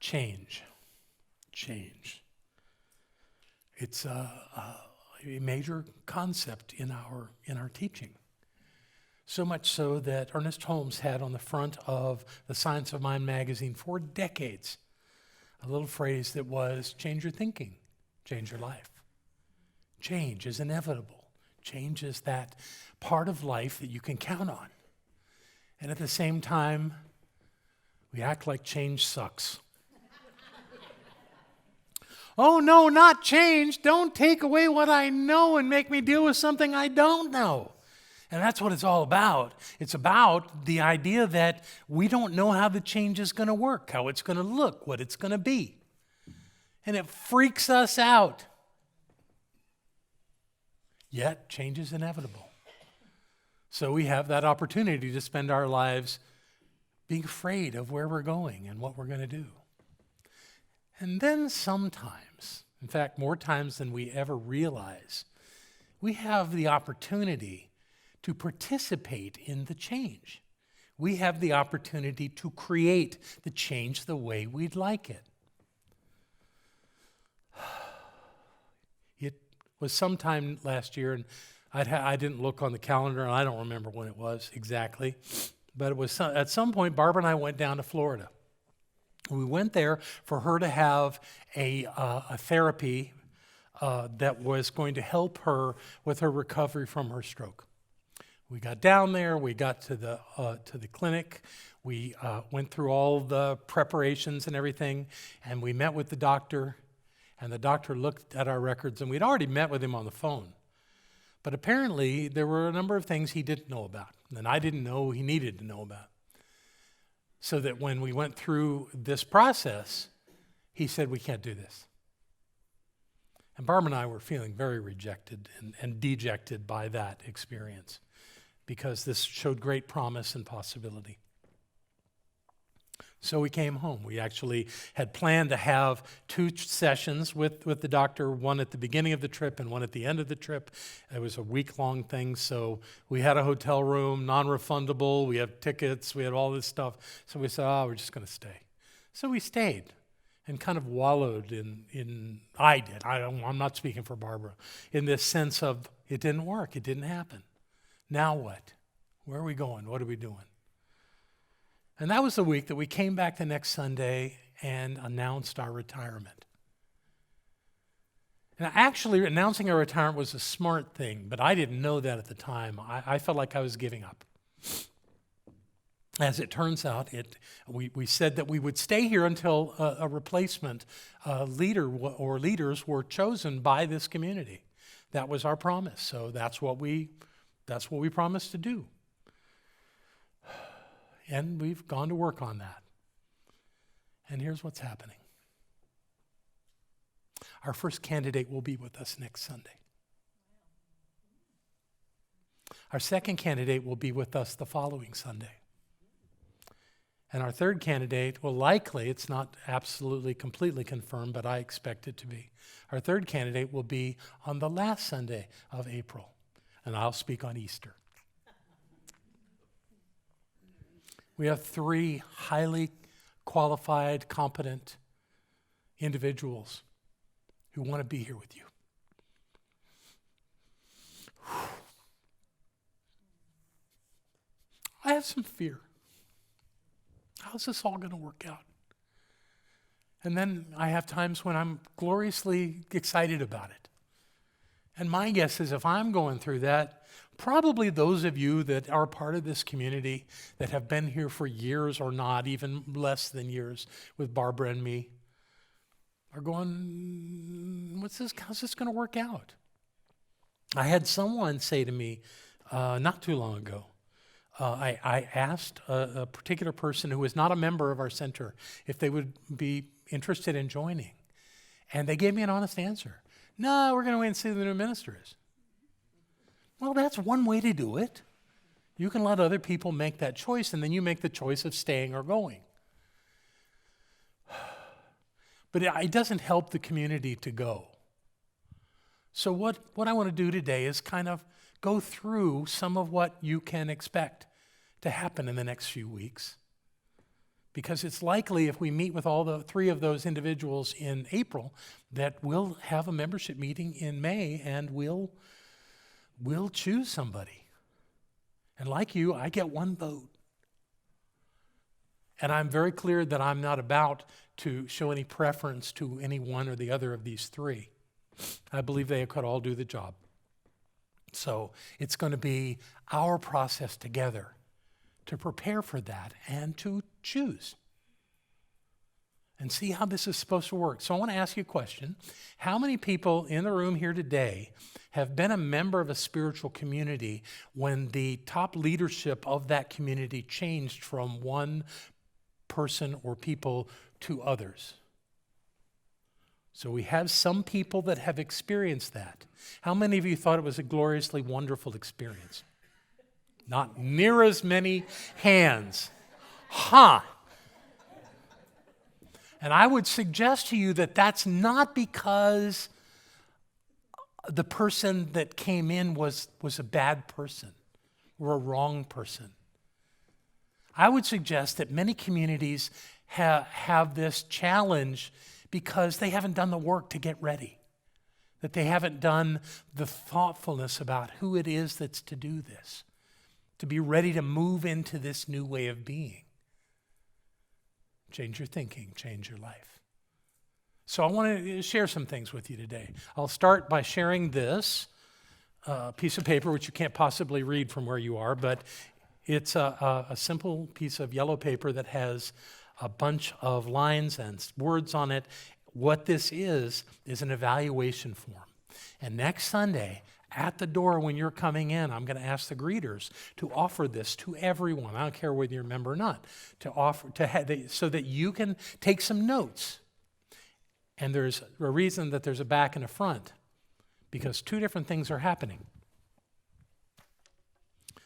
Change. It's a major concept in our teaching. So much so that Ernest Holmes had on the front of the Science of Mind magazine for decades a little phrase that was, change your thinking, change your life. Change is inevitable. Change is that part of life that you can count on. And at the same time, we act like change sucks. Oh no, not change. Don't take away what I know and make me deal with something I don't know. And that's what it's all about. It's about the idea that we don't know how the change is going to work, how it's going to look, what it's going to be. And it freaks us out. Yet, change is inevitable. So we have that opportunity to spend our lives being afraid of where we're going and what we're going to do. And then sometimes, in fact, more times than we ever realize, we have the opportunity to participate in the change. We have the opportunity to create the change the way we'd like it. It was sometime last year, and I didn't look on the calendar, and I don't remember when it was exactly, but it was at some point, Barbara and I went down to Florida. We went there for her to have a therapy that was going to help her with her recovery from her stroke. We got down there, we got to the clinic, we went through all the preparations and everything, and we met with the doctor, and the doctor looked at our records, and we'd already met with him on the phone. But apparently, there were a number of things he didn't know about, and I didn't know he needed to know about. So that when we went through this process, he said, we can't do this. And Barbara and I were feeling very rejected and dejected by that experience because this showed great promise and possibility. So we came home. We actually had planned to have 2 sessions with the doctor, one at the beginning of the trip and one at the end of the trip. It was a week-long thing, so we had a hotel room, non-refundable, we have tickets, we had all this stuff. So we said, we're just going to stay. So we stayed and kind of wallowed in I did. I'm not speaking for Barbara, in this sense of it didn't work, it didn't happen. Now what? Where are we going? What are we doing? And that was the week that we came back the next Sunday and announced our retirement. And actually, announcing our retirement was a smart thing, but I didn't know that at the time. I felt like I was giving up. As it turns out, we said that we would stay here until a replacement leader or leaders were chosen by this community. That was our promise. So that's what we promised to do. And we've gone to work on that. And here's what's happening. Our first candidate will be with us next Sunday. Our second candidate will be with us the following Sunday. And our third candidate will likely, it's not absolutely completely confirmed, but I expect it to be. Our third candidate will be on the last Sunday of April. And I'll speak on Easter. We have 3 highly qualified, competent individuals who want to be here with you. I have some fear. How's this all going to work out? And then I have times when I'm gloriously excited about it. And my guess is if I'm going through that, probably those of you that are part of this community that have been here for years or not, even less than years with Barbara and me, are going, how's this going to work out? I had someone say to me not too long ago, I asked a particular person who was not a member of our center if they would be interested in joining. And they gave me an honest answer. No, we're going to wait and see who the new minister is. Well, that's one way to do it. You can let other people make that choice, and then you make the choice of staying or going. But it doesn't help the community to go. So what I want to do today is kind of go through some of what you can expect to happen in the next few weeks. Because it's likely if we meet with all the three of those individuals in April that we'll have a membership meeting in May and we'll choose somebody. And like you, I get one vote. And I'm very clear that I'm not about to show any preference to any one or the other of these three. I believe they could all do the job. So it's going to be our process together to prepare for that and to choose and see how this is supposed to work. So I want to ask you a question. How many people in the room here today have been a member of a spiritual community when the top leadership of that community changed from one person or people to others? So we have some people that have experienced that. How many of you thought it was a gloriously wonderful experience? Not near as many hands. And I would suggest to you that that's not because the person that came in was a bad person or a wrong person. I would suggest that many communities have this challenge because they haven't done the work to get ready, that they haven't done the thoughtfulness about who it is that's to do this, to be ready to move into this new way of being. Change your thinking, change your life. So I want to share some things with you today. I'll start by sharing this piece of paper, which you can't possibly read from where you are, but it's a simple piece of yellow paper that has a bunch of lines and words on it. What this is an evaluation form. And next Sunday, at the door when you're coming in, I'm going to ask the greeters to offer this to everyone. I don't care whether you're a member or not, so that you can take some notes. And there's a reason that there's a back and a front, because two different things are happening.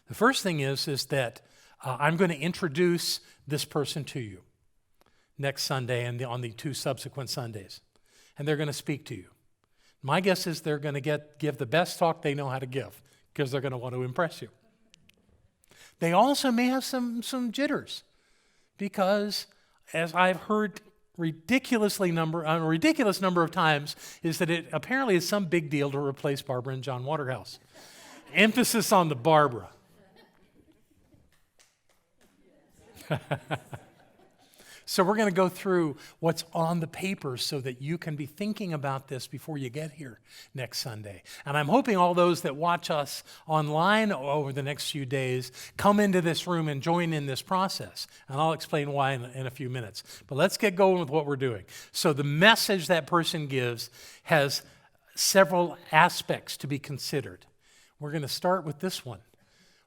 The first thing is that I'm going to introduce this person to you next Sunday and on the two subsequent Sundays. And they're going to speak to you. My guess is they're going to give the best talk they know how to give because they're going to want to impress you. They also may have some jitters because, as I've heard a ridiculous number of times, is that it apparently is some big deal to replace Barbara and John Waterhouse. Emphasis on the Barbara. So we're going to go through what's on the paper so that you can be thinking about this before you get here next Sunday. And I'm hoping all those that watch us online over the next few days come into this room and join in this process. And I'll explain why in a few minutes. But let's get going with what we're doing. So the message that person gives has several aspects to be considered. We're going to start with this one.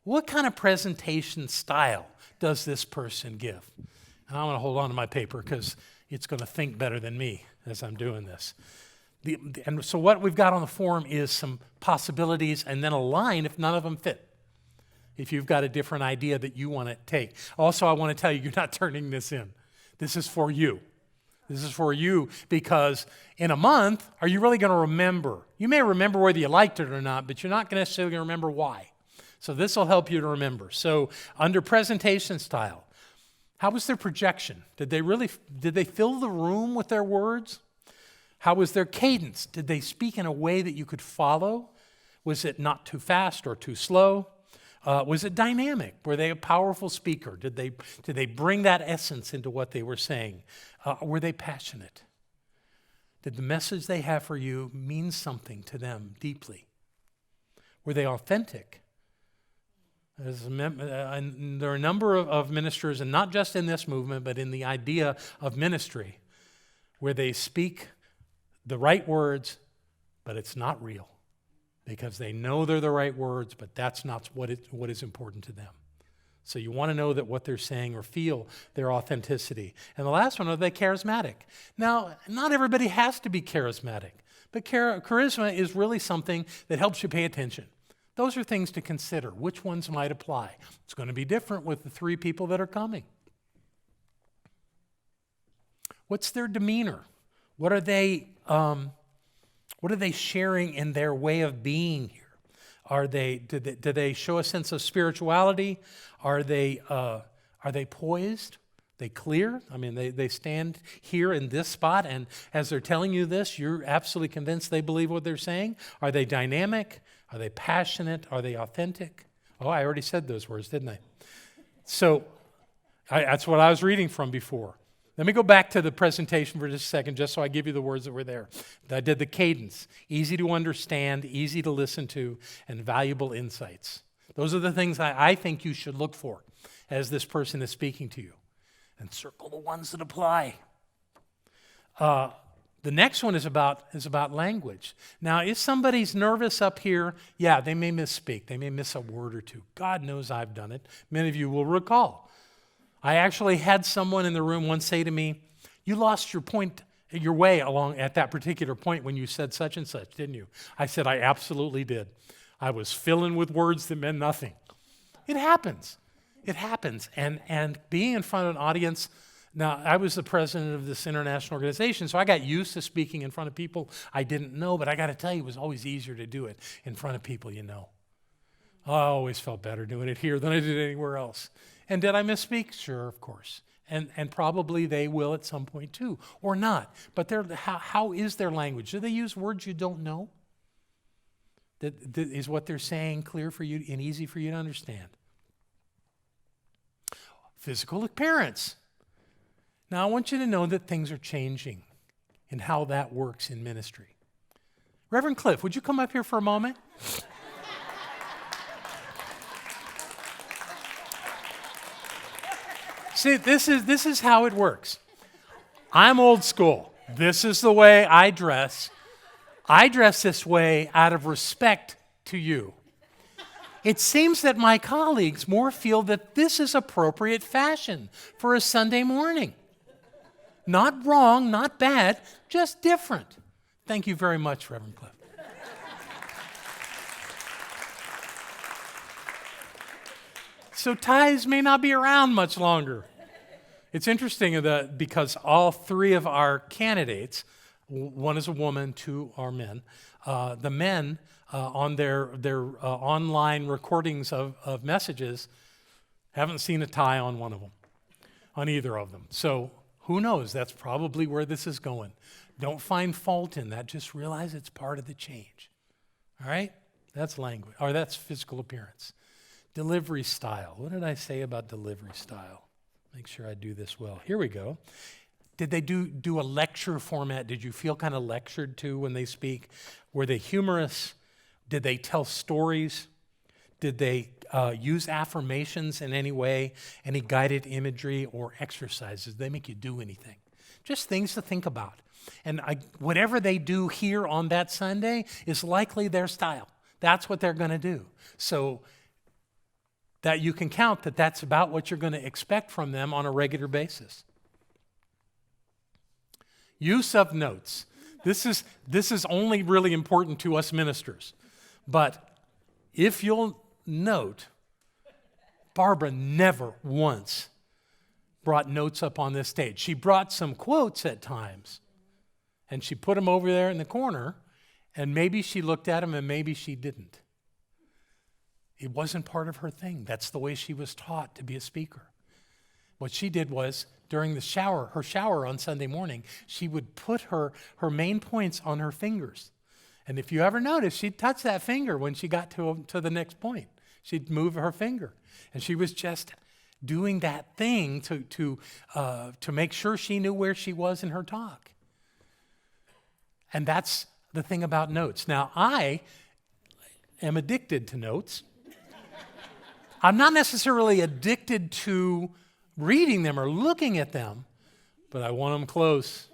What kind of presentation style does this person give? And I'm going to hold on to my paper because it's going to think better than me as I'm doing this. And so what we've got on the form is some possibilities and then a line if none of them fit. If you've got a different idea that you want to take. Also, I want to tell you, you're not turning this in. This is for you. This is for you because in a month, are you really going to remember? You may remember whether you liked it or not, but you're not necessarily going to remember why. So this will help you to remember. So under presentation style, how was their projection? Did they fill the room with their words? How was their cadence? Did they speak in a way that you could follow? Was it not too fast or too slow? Was it dynamic? Were they a powerful speaker? Did they bring that essence into what they were saying? Were they passionate? Did the message they have for you mean something to them deeply? Were they authentic? There are a number of ministers, and not just in this movement, but in the idea of ministry, where they speak the right words, but it's not real, because they know they're the right words, but that's not what is important to them. So you want to know that what they're saying or feel their authenticity. And the last one, are they charismatic? Now, not everybody has to be charismatic, but charisma is really something that helps you pay attention. Those are things to consider. Which ones might apply? It's going to be different with the three people that are coming. What's their demeanor? What are they sharing in their way of being here? Do they show a sense of spirituality? Are they poised? They clear? I mean, they stand here in this spot, and as they're telling you this, you're absolutely convinced they believe what they're saying? Are they dynamic? Are they passionate? Are they authentic? Oh, I already said those words, didn't I? So that's what I was reading from before. Let me go back to the presentation for just a second, just so I give you the words that were there. I did the cadence, easy to understand, easy to listen to, and valuable insights. Those are the things I think you should look for as this person is speaking to you. And circle the ones that apply. The next one is about language. Now, if somebody's nervous up here, yeah, they may misspeak. They may miss a word or two. God knows I've done it. Many of you will recall. I actually had someone in the room once say to me, "You lost your way along at that particular point when you said such and such, didn't you?" I said, "I absolutely did. I was filling with words that meant nothing." It happens. It happens. And being in front of an audience, now I was the president of this international organization, so I got used to speaking in front of people I didn't know, but I got to tell you, it was always easier to do it in front of people you know. I always felt better doing it here than I did anywhere else. And did I misspeak? Sure, of course. And probably they will at some point too, or not. But how is their language? Do they use words you don't know? Is what they're saying clear for you and easy for you to understand? Physical appearance. Now, I want you to know that things are changing in how that works in ministry. Reverend Cliff, would you come up here for a moment? See, this is how it works. I'm old school. This is the way I dress. I dress this way out of respect to you. It seems that my colleagues more feel that this is appropriate fashion for a Sunday morning. Not wrong, not bad, just different. Thank you very much, Reverend Cliff. So ties may not be around much longer. It's interesting because all three of our candidates, one is a woman, two are men, the men on their online recordings of messages haven't seen a tie on one of them, on either of them. So who knows? That's probably where this is going. Don't find fault in that. Just realize it's part of the change. All right? That's language, or that's physical appearance. Delivery style. What did I say about delivery style? Make sure I do this well. Here we go. Did they do a lecture format? Did you feel kind of lectured to when they speak? Were they humorous? Did they tell stories? Did they use affirmations in any way? Any guided imagery or exercises? Did they make you do anything? Just things to think about. And whatever they do here on that Sunday is likely their style. That's what they're going to do. So that you can count that that's about what you're going to expect from them on a regular basis. Use of notes. This is only really important to us ministers. But if you'll note, Barbara never once brought notes up on this stage. She brought some quotes at times, and she put them over there in the corner, and maybe she looked at them and maybe she didn't. It wasn't part of her thing. That's the way she was taught to be a speaker. What she did was, during her shower on Sunday morning, she would put her main points on her fingers. And if you ever notice, she'd touch that finger when she got to the next point. She'd move her finger. And she was just doing that thing to make sure she knew where she was in her talk. And that's the thing about notes. Now, I am addicted to notes. I'm not necessarily addicted to reading them or looking at them, but I want them close.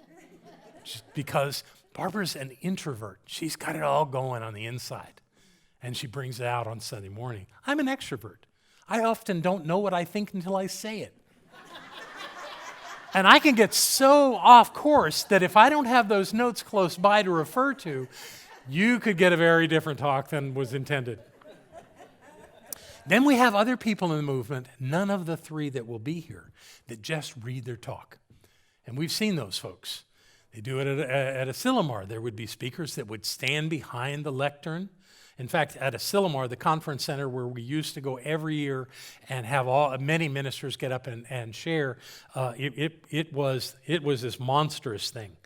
Just because Barbara's an introvert. She's got it all going on the inside, and she brings it out on Sunday morning. I'm an extrovert. I often don't know what I think until I say it. And I can get so off course that if I don't have those notes close by to refer to, you could get a very different talk than was intended. Then we have other people in the movement, none of the three that will be here, that just read their talk. And we've seen those folks. They do it at a Sillamar. There would be speakers that would stand behind the lectern In fact, at Asilomar, the conference center where we used to go every year and have many ministers get up and share, it was this monstrous thing.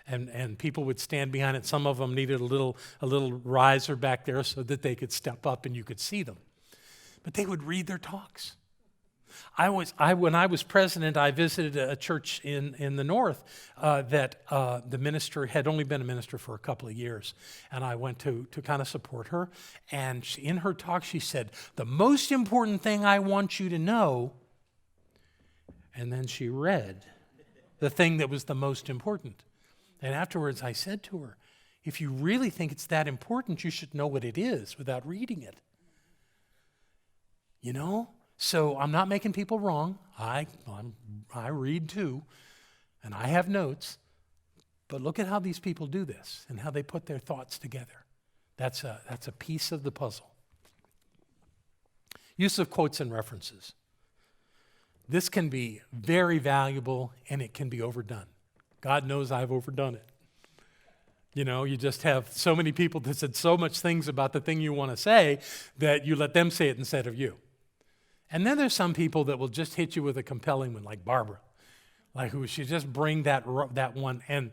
And people would stand behind it. Some of them needed a little riser back there so that they could step up and you could see them. But they would read their talks. When I was president, I visited a church in the north that the minister had only been a minister for a couple of years. And I went to kind of support her. And in her talk, she said, "The most important thing I want you to know," and then she read the thing that was the most important. And afterwards, I said to her, "If you really think it's that important, you should know what it is without reading it." You know? So I'm not making people wrong. I read too, and I have notes. But look at how these people do this and how they put their thoughts together. That's a piece of the puzzle. Use of quotes and references. This can be very valuable, and it can be overdone. God knows I've overdone it. You know, you just have so many people that said so much things about the thing you want to say that you let them say it instead of you. And then there's some people that will just hit you with a compelling one, like Barbara, like who she just bring that one, and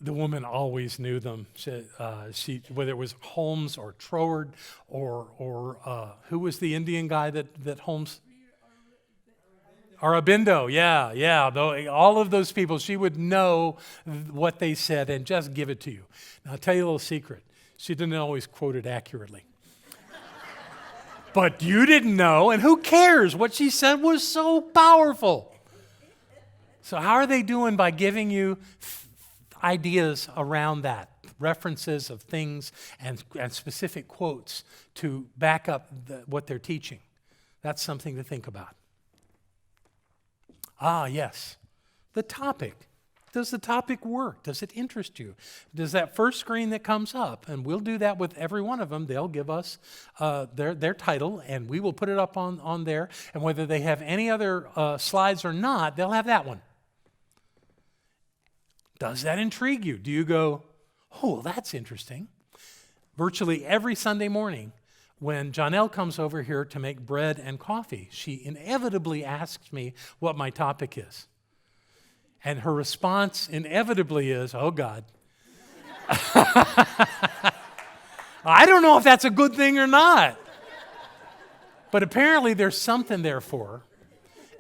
the woman always knew them. She whether it was Holmes or Troward or who was the Indian guy that Holmes. Aurobindo, yeah. All of those people, she would know what they said and just give it to you. Now, I'll tell you a little secret. She didn't always quote it accurately. But you didn't know, and who cares? What she said was so powerful. So how are they doing by giving you ideas around that? References of things and specific quotes to back up what they're teaching. That's something to think about. Ah, yes. The topic. Does the topic work? Does it interest you? Does that first screen that comes up, and we'll do that with every one of them, they'll give us their title, and we will put it up on there, and whether they have any other slides or not, they'll have that one. Does that intrigue you? Do you go, "Oh, that's interesting"? Virtually every Sunday morning, when Jonelle comes over here to make bread and coffee, she inevitably asks me what my topic is. And her response inevitably is, "Oh, God." I don't know if that's a good thing or not. But apparently there's something there for her.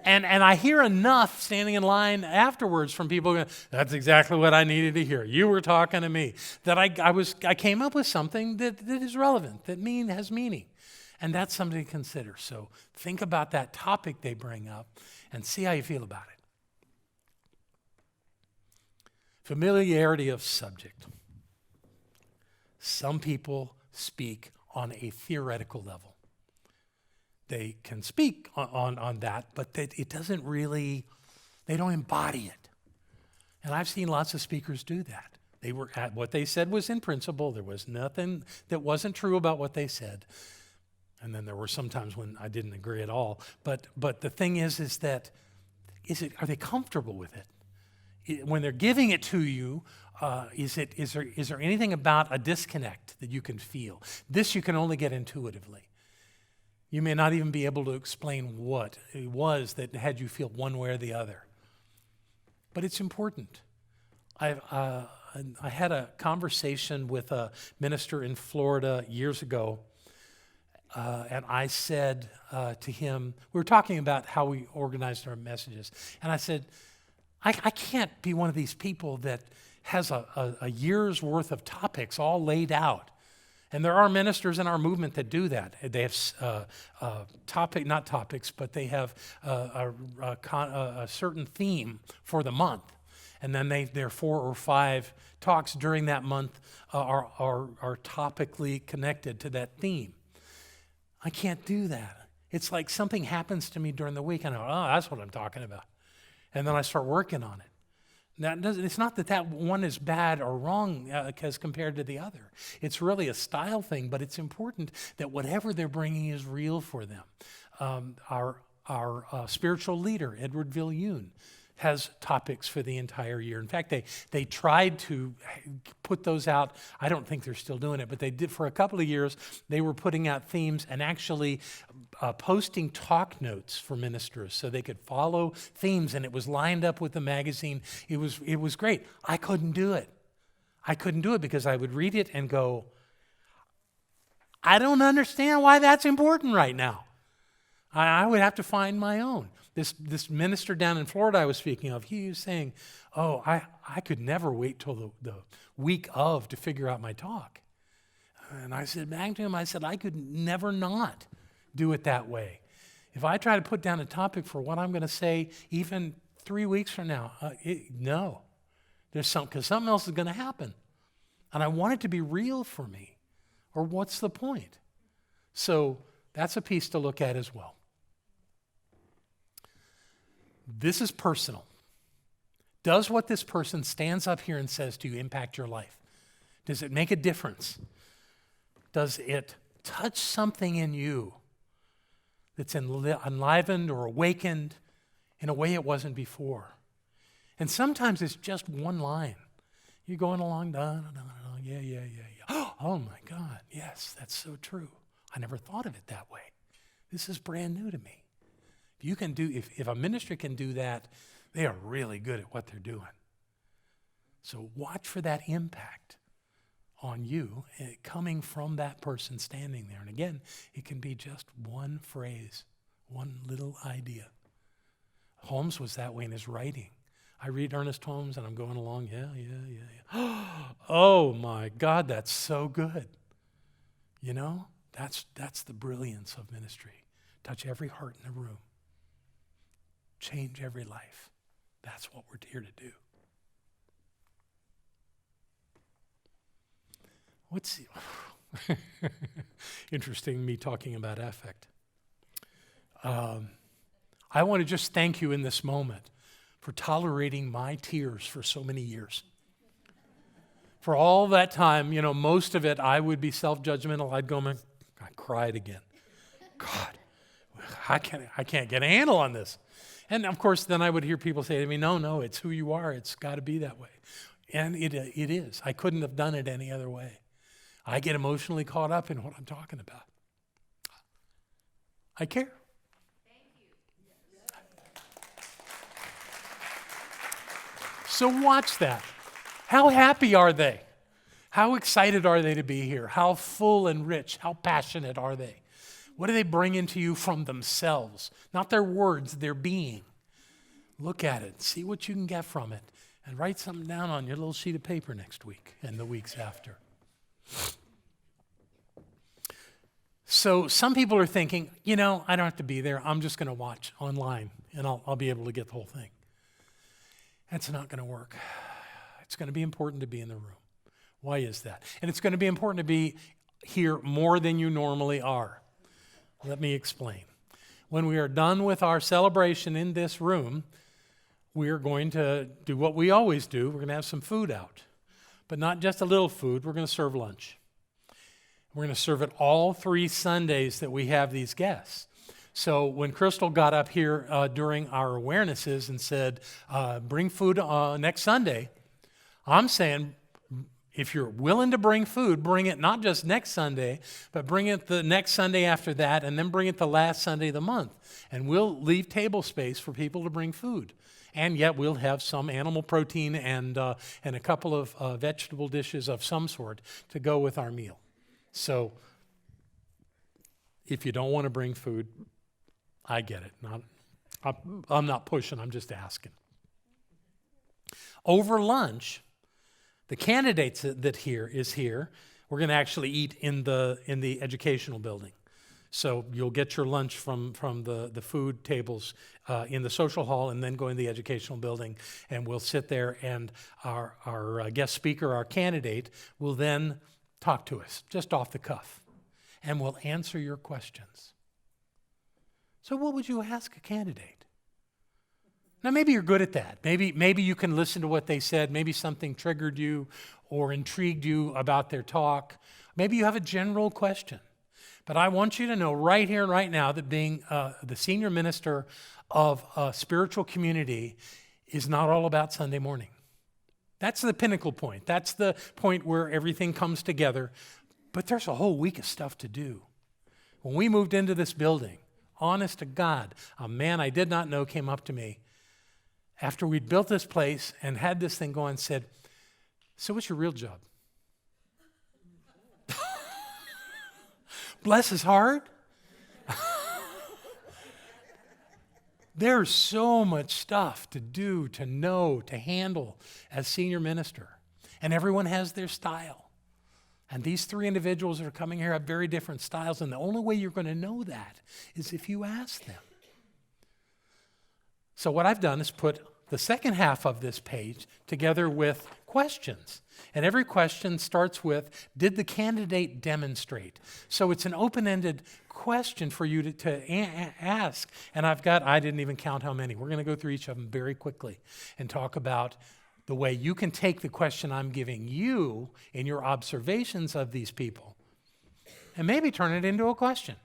And I hear enough standing in line afterwards from people going, "That's exactly what I needed to hear. You were talking to me." That I came up with something that is relevant, that has meaning. And that's something to consider. So think about that topic they bring up and see how you feel about it. Familiarity of subject. Some people speak on a theoretical level. They can speak on that, but it doesn't really, they don't embody it. And I've seen lots of speakers do that. They were at what they said was in principle. There was nothing that wasn't true about what they said. And then there were some times when I didn't agree at all. But the thing is that, are they comfortable with it? When they're giving it to you, is there anything about a disconnect that you can feel? This you can only get intuitively. You may not even be able to explain what it was that had you feel one way or the other. But it's important. I had a conversation with a minister in Florida years ago, and I said to him, we were talking about how we organized our messages, and I said, I can't be one of these people that has a year's worth of topics all laid out. And there are ministers in our movement that do that. They have not topics, but they have a certain theme for the month. And then their 4 or 5 talks during that month are topically connected to that theme. I can't do that. It's like something happens to me during the week, and I go, "Oh, that's what I'm talking about." And then I start working on it. It's not that one is bad or wrong as compared to the other. It's really a style thing, but it's important that whatever they're bringing is real for them. Our spiritual leader, Edward Viljoen, has topics for the entire year. In fact, they tried to put those out. I don't think they're still doing it, but they did for a couple of years. They were putting out themes and actually posting talk notes for ministers so they could follow themes, and it was lined up with the magazine. It was great. I couldn't do it. I couldn't do it because I would read it and go, I don't understand why that's important right now. I would have to find my own. This minister down in Florida I was speaking of, he was saying, oh, I could never wait till the week of to figure out my talk. And I said back to him, I said, I could never not do it that way. If I try to put down a topic for what I'm going to say even 3 weeks from now, no. Because something else is going to happen. And I want it to be real for me. Or what's the point? So that's a piece to look at as well. This is personal. Does what this person stands up here and says to you impact your life? Does it make a difference? Does it touch something in you that's enlivened or awakened in a way it wasn't before? And sometimes it's just one line. You're going along, yeah. Oh my God, yes, that's so true. I never thought of it that way. This is brand new to me. If a ministry can do that, they are really good at what they're doing. So watch for that impact on you coming from that person standing there. And again, it can be just one phrase, one little idea. Holmes was that way in his writing. I read Ernest Holmes and I'm going along, yeah. Oh my God, that's so good. You know, that's the brilliance of ministry. Touch every heart in the room. Change every life. That's what we're here to do. Interesting, me talking about affect. I want to just thank you in this moment for tolerating my tears for so many years. For all that time, most of it, I would be self-judgmental. I'd go, I cried again. God, I can't get a handle on this. And of course, then I would hear people say to me, no, it's who you are. It's got to be that way. And it is. I couldn't have done it any other way. I get emotionally caught up in what I'm talking about. I care. So watch that. How happy are they? How excited are they to be here? How full and rich? How passionate are they? What do they bring into you from themselves? Not their words, their being. Look at it. See what you can get from it. And write something down on your little sheet of paper next week and the weeks after. So some people are thinking, I don't have to be there. I'm just going to watch online and I'll be able to get the whole thing. That's not going to work. It's going to be important to be in the room. Why is that? And it's going to be important to be here more than you normally are. Let me explain. When we are done with our celebration in this room, we are going to do what we always do. We're going to have some food out. But not just a little food. We're going to serve lunch. We're going to serve it all 3 Sundays that we have these guests. So when Crystal got up here during our awarenesses and said, bring food next Sunday, I'm saying, if you're willing to bring food, bring it not just next Sunday, but bring it the next Sunday after that, and then bring it the last Sunday of the month. And we'll leave table space for people to bring food. And yet we'll have some animal protein and a couple of vegetable dishes of some sort to go with our meal. So if you don't want to bring food, I get it. I'm not pushing, I'm just asking. Over lunch, the candidates that is here, we're going to actually eat in the educational building. So you'll get your lunch from the food tables in the social hall and then go in the educational building, and we'll sit there, and our guest speaker, our candidate, will then talk to us just off the cuff, and we'll answer your questions. So what would you ask a candidate? Now, maybe you're good at that. Maybe you can listen to what they said. Maybe something triggered you or intrigued you about their talk. Maybe you have a general question. But I want you to know right here and right now that being the senior minister of a spiritual community is not all about Sunday morning. That's the pinnacle point. That's the point where everything comes together. But there's a whole week of stuff to do. When we moved into this building, honest to God, a man I did not know came up to me after we'd built this place and had this thing going and said, "So what's your real job?" Bless his heart. There's so much stuff to do, to know, to handle as senior minister. And everyone has their style. And these three individuals that are coming here have very different styles. And the only way you're going to know that is if you ask them. So what I've done is put the second half of this page together with questions. And every question starts with, did the candidate demonstrate? So it's an open-ended question for you to ask. And I didn't even count how many. We're going to go through each of them very quickly and talk about the way you can take the question I'm giving you in your observations of these people and maybe turn it into a question.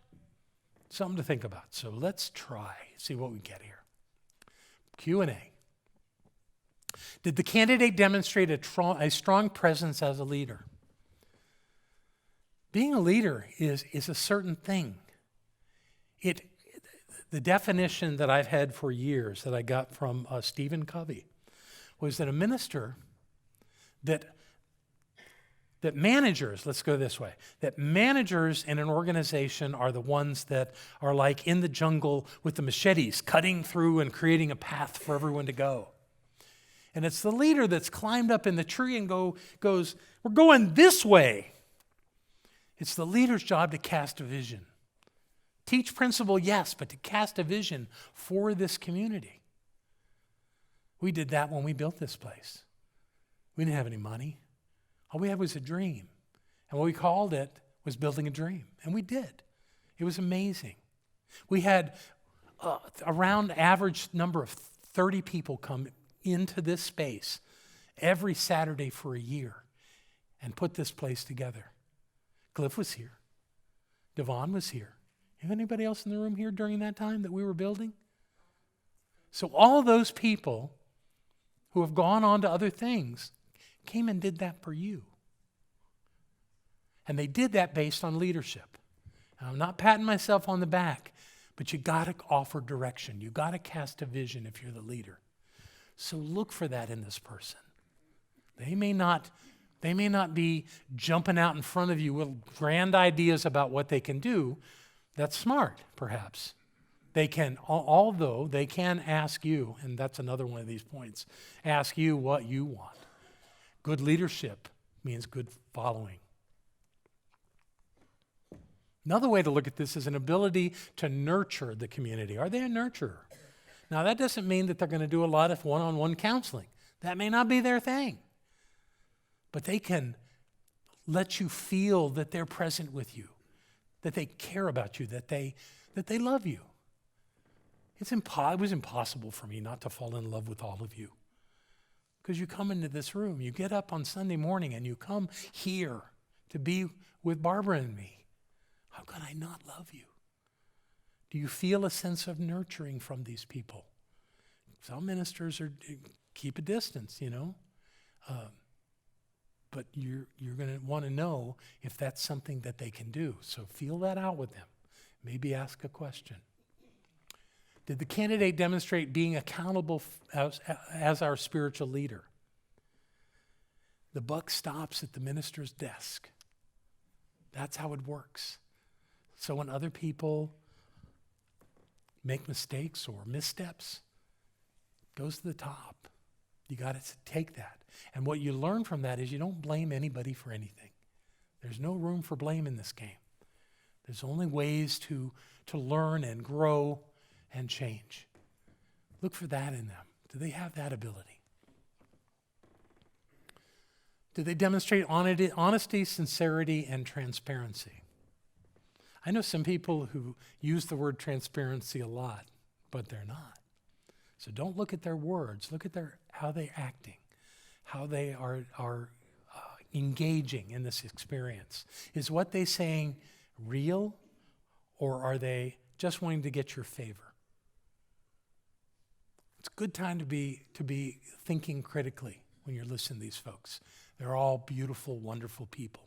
Something to think about. So let's try, see what we get here. Q&A. Did the candidate demonstrate a strong presence as a leader? Being a leader is a certain thing. The definition that I've had for years that I got from Stephen Covey was that a minister, that managers, let's go this way, that managers in an organization are the ones that are like in the jungle with the machetes, cutting through and creating a path for everyone to go. And it's the leader that's climbed up in the tree and goes, "We're going this way." It's the leader's job to cast a vision. Teach principle, yes, but to cast a vision for this community. We did that when we built this place. We didn't have any money. All we had was a dream. And what we called it was building a dream. And we did. It was amazing. We had around average number of 30 people come into this space every Saturday for a year and put this place together. Cliff was here. Devon was here. Anybody else in the room here during that time that we were building? So all those people who have gone on to other things came and did that for you. And they did that based on leadership. And I'm not patting myself on the back, but you got to offer direction. You got to cast a vision if you're the leader. So look for that in this person. They may not be jumping out in front of you with grand ideas about what they can do. That's smart, perhaps. They can, although they can ask you, and that's another one of these points, ask you what you want. Good leadership means good following. Another way to look at this is an ability to nurture the community. Are they a nurturer? Now, that doesn't mean that they're going to do a lot of one-on-one counseling. That may not be their thing. But they can let you feel that they're present with you, that they care about you, that they love you. It was impossible for me not to fall in love with all of you. Because you come into this room, you get up on Sunday morning and you come here to be with Barbara and me. How can I not love you? Do you feel a sense of nurturing from these people? Some ministers keep a distance, but you're going to want to know if that's something that they can do. So feel that out with them. Maybe ask a question. Did the candidate demonstrate being accountable as our spiritual leader? The buck stops at the minister's desk. That's how it works. So when other people make mistakes or missteps, it goes to the top. You got to take that. And what you learn from that is you don't blame anybody for anything. There's no room for blame in this game. There's only ways to learn and grow and change. Look for that in them. Do they have that ability? Do they demonstrate honesty, sincerity, and transparency? I know some people who use the word transparency a lot, but they're not. So don't look at their words. Look at how they're acting, how they are engaging in this experience. Is what they're saying real, or are they just wanting to get your favor? It's a good time to be thinking critically when you're listening to these folks. They're all beautiful, wonderful people.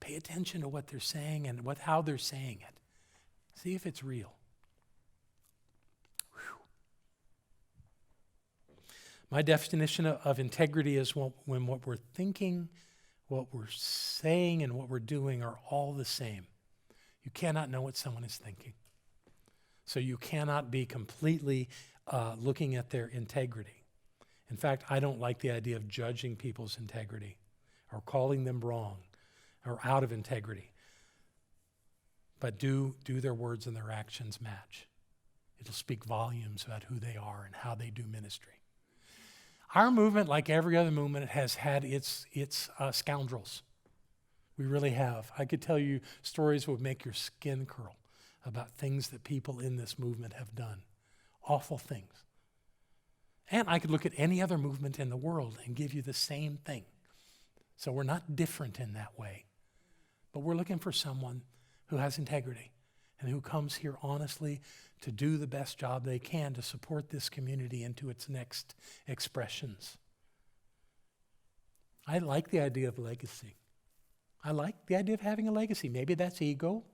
Pay attention to what they're saying and how they're saying it. See if it's real. Whew. My definition of integrity is when what we're thinking, what we're saying, and what we're doing are all the same. You cannot know what someone is thinking. So you cannot be completely looking at their integrity. In fact, I don't like the idea of judging people's integrity or calling them wrong or out of integrity. But do their words and their actions match? It'll speak volumes about who they are and how they do ministry. Our movement, like every other movement, has had its scoundrels. We really have. I could tell you stories that would make your skin curl about things that people in this movement have done. Awful things. And I could look at any other movement in the world and give you the same thing. So we're not different in that way. But we're looking for someone who has integrity and who comes here honestly to do the best job they can to support this community into its next expressions. I like the idea of legacy. I like the idea of having a legacy. Maybe that's ego.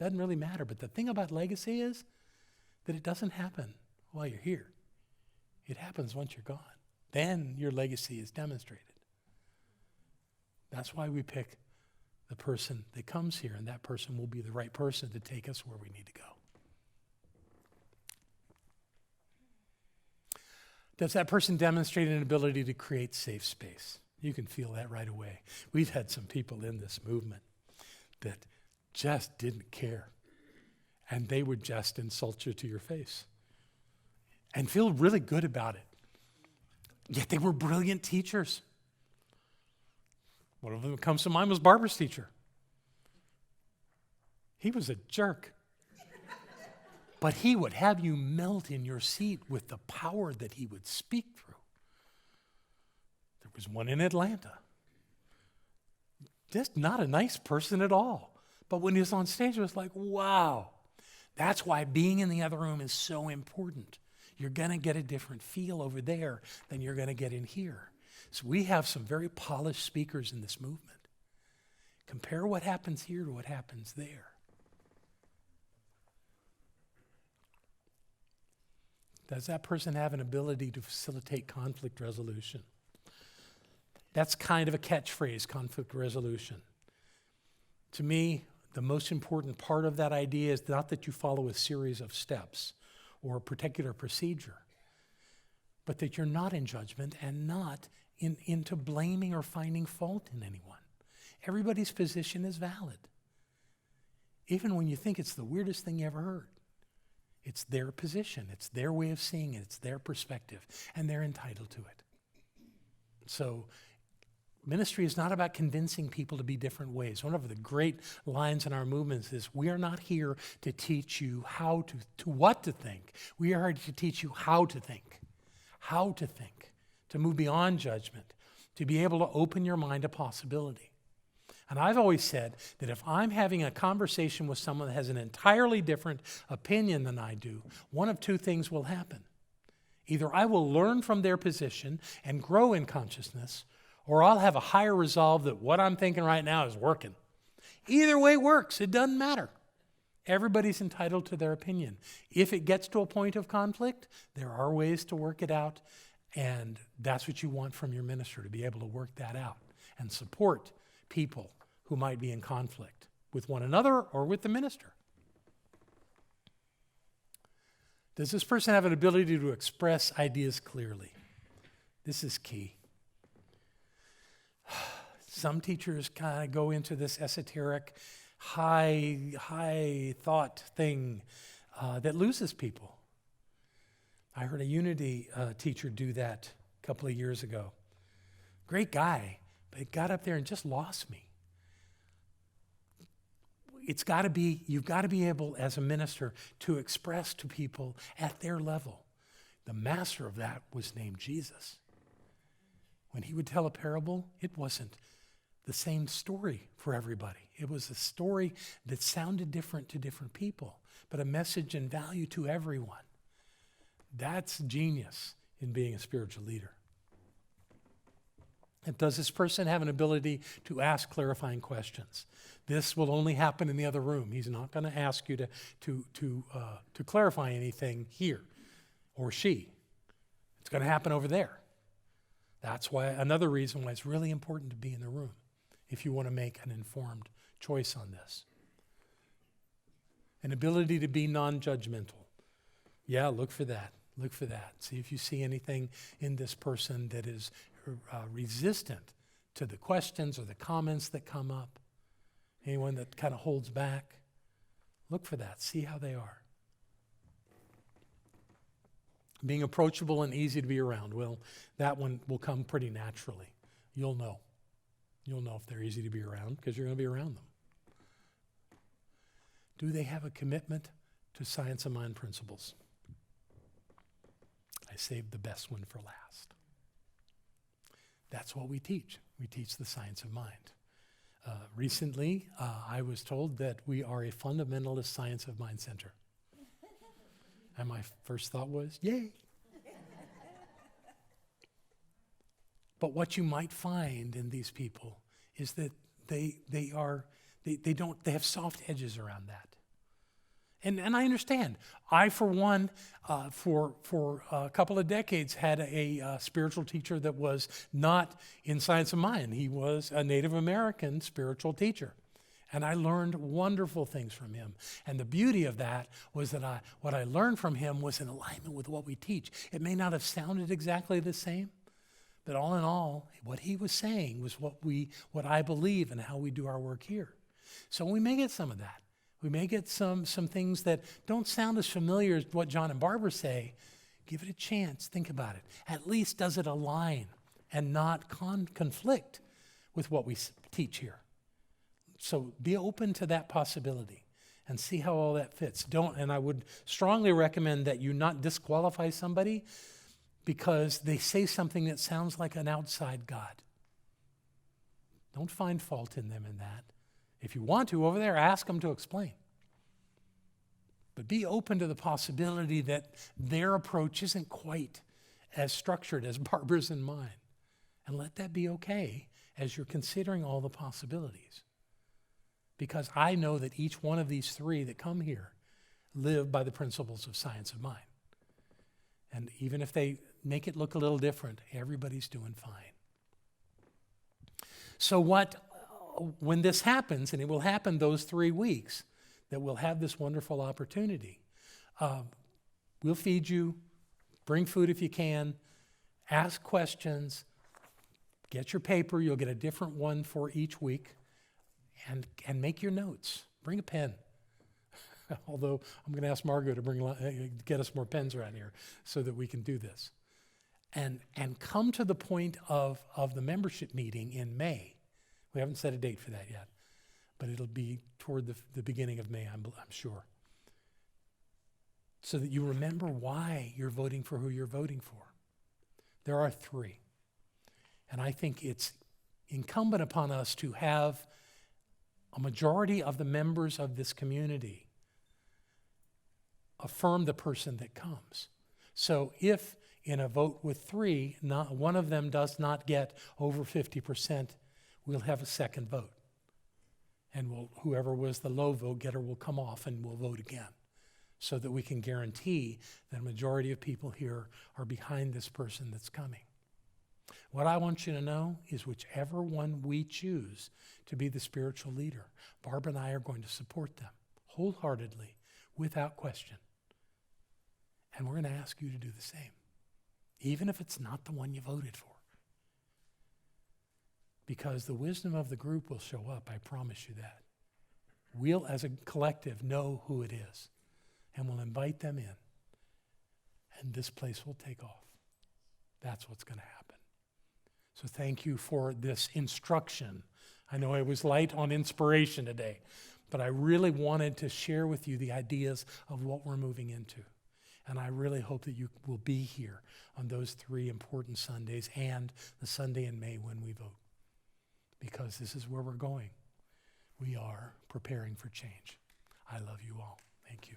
Doesn't really matter. But the thing about legacy is that it doesn't happen while you're here. It happens once you're gone. Then your legacy is demonstrated. That's why we pick the person that comes here, and that person will be the right person to take us where we need to go. Does that person demonstrate an ability to create safe space? You can feel that right away. We've had some people in this movement that just didn't care, and they would just insult you to your face and feel really good about it. Yet they were brilliant teachers. One of them that comes to mind was Barbara's teacher. He was a jerk. But he would have you melt in your seat with the power that he would speak through. There was one in Atlanta. Just not a nice person at all. But when he was on stage, it was like, wow. That's why being in the other room is so important. You're going to get a different feel over there than you're going to get in here. So we have some very polished speakers in this movement. Compare what happens here to what happens there. Does that person have an ability to facilitate conflict resolution? That's kind of a catchphrase, conflict resolution. To me, the most important part of that idea is not that you follow a series of steps or a particular procedure, but that you're not in judgment and not into blaming or finding fault in anyone. Everybody's position is valid. Even when you think it's the weirdest thing you ever heard. It's their position, it's their way of seeing it, it's their perspective, and they're entitled to it. So ministry is not about convincing people to be different ways. One of the great lines in our movements is, we are not here to teach you what to think. We are here to teach you how to think, to move beyond judgment, to be able to open your mind to possibility. And I've always said that if I'm having a conversation with someone that has an entirely different opinion than I do, one of two things will happen. Either I will learn from their position and grow in consciousness, or I'll have a higher resolve that what I'm thinking right now is working. Either way works. It doesn't matter. Everybody's entitled to their opinion. If it gets to a point of conflict, there are ways to work it out, and that's what you want from your minister, to be able to work that out and support people who might be in conflict with one another or with the minister. Does this person have an ability to express ideas clearly? This is key. Some teachers kind of go into this esoteric, high thought thing that loses people. I heard a Unity teacher do that a couple of years ago. Great guy, but he got up there and just lost me. You've got to be able, as a minister, to express to people at their level. The master of that was named Jesus. When he would tell a parable, it wasn't the same story for everybody. It was a story that sounded different to different people, but a message and value to everyone. That's genius in being a spiritual leader. And does this person have an ability to ask clarifying questions? This will only happen in the other room. He's not going to ask you to clarify anything here, or she. It's going to happen over there. That's why another reason why it's really important to be in the room if you want to make an informed choice on this. An ability to be non-judgmental. Yeah, look for that. Look for that. See if you see anything in this person that is resistant to the questions or the comments that come up. Anyone that kind of holds back. Look for that. See how they are. Being approachable and easy to be around. Well, that one will come pretty naturally. You'll know. You'll know if they're easy to be around because you're going to be around them. Do they have a commitment to science of mind principles? I saved the best one for last. That's what we teach. We teach the science of mind. Recently, I was told that we are a fundamentalist science of mind center. And my first thought was, yay. But what you might find in these people is that they have soft edges around that. And I understand. I, for one, for a couple of decades, had a spiritual teacher that was not in science of mind. He was a Native American spiritual teacher. And I learned wonderful things from him. And the beauty of that was that what I learned from him was in alignment with what we teach. It may not have sounded exactly the same, but all in all, what he was saying was what I believe and how we do our work here. So we may get some of that. We may get some things that don't sound as familiar as what John and Barbara say. Give it a chance. Think about it. At least does it align and not conflict with what we teach here? So be open to that possibility and see how all that fits. And I would strongly recommend that you not disqualify somebody because they say something that sounds like an outside God. Don't find fault in them in that. If you want to, over there, ask them to explain. But be open to the possibility that their approach isn't quite as structured as Barbara's and mine. And let that be okay as you're considering all the possibilities. Because I know that each one of these three that come here live by the principles of science of mind. And even if they make it look a little different, everybody's doing fine. So when this happens, and it will happen those 3 weeks, that we'll have this wonderful opportunity. We'll feed you, bring food if you can, ask questions, get your paper. You'll get a different one for each week, and make your notes. Bring a pen. Although I'm going to ask Margot to get us more pens around here so that we can do this. And come to the point of the membership meeting in May. We haven't set a date for that yet, but it'll be toward the beginning of May, I'm sure. So that you remember why you're voting for who you're voting for. There are 3. And I think it's incumbent upon us to have a majority of the members of this community affirm the person that comes. So if in a vote with 3, not one of them does not get over 50%, we'll have a second vote. And whoever was the low vote getter will come off and we'll vote again so that we can guarantee that a majority of people here are behind this person that's coming. What I want you to know is whichever one we choose to be the spiritual leader, Barbara and I are going to support them wholeheartedly, without question. And we're going to ask you to do the same, even if it's not the one you voted for. Because the wisdom of the group will show up, I promise you that. We'll, as a collective, know who it is, and we'll invite them in, and this place will take off. That's what's going to happen. So thank you for this instruction. I know I was light on inspiration today, but I really wanted to share with you the ideas of what we're moving into. And I really hope that you will be here on those 3 important Sundays and the Sunday in May when we vote. Because this is where we're going. We are preparing for change. I love you all. Thank you.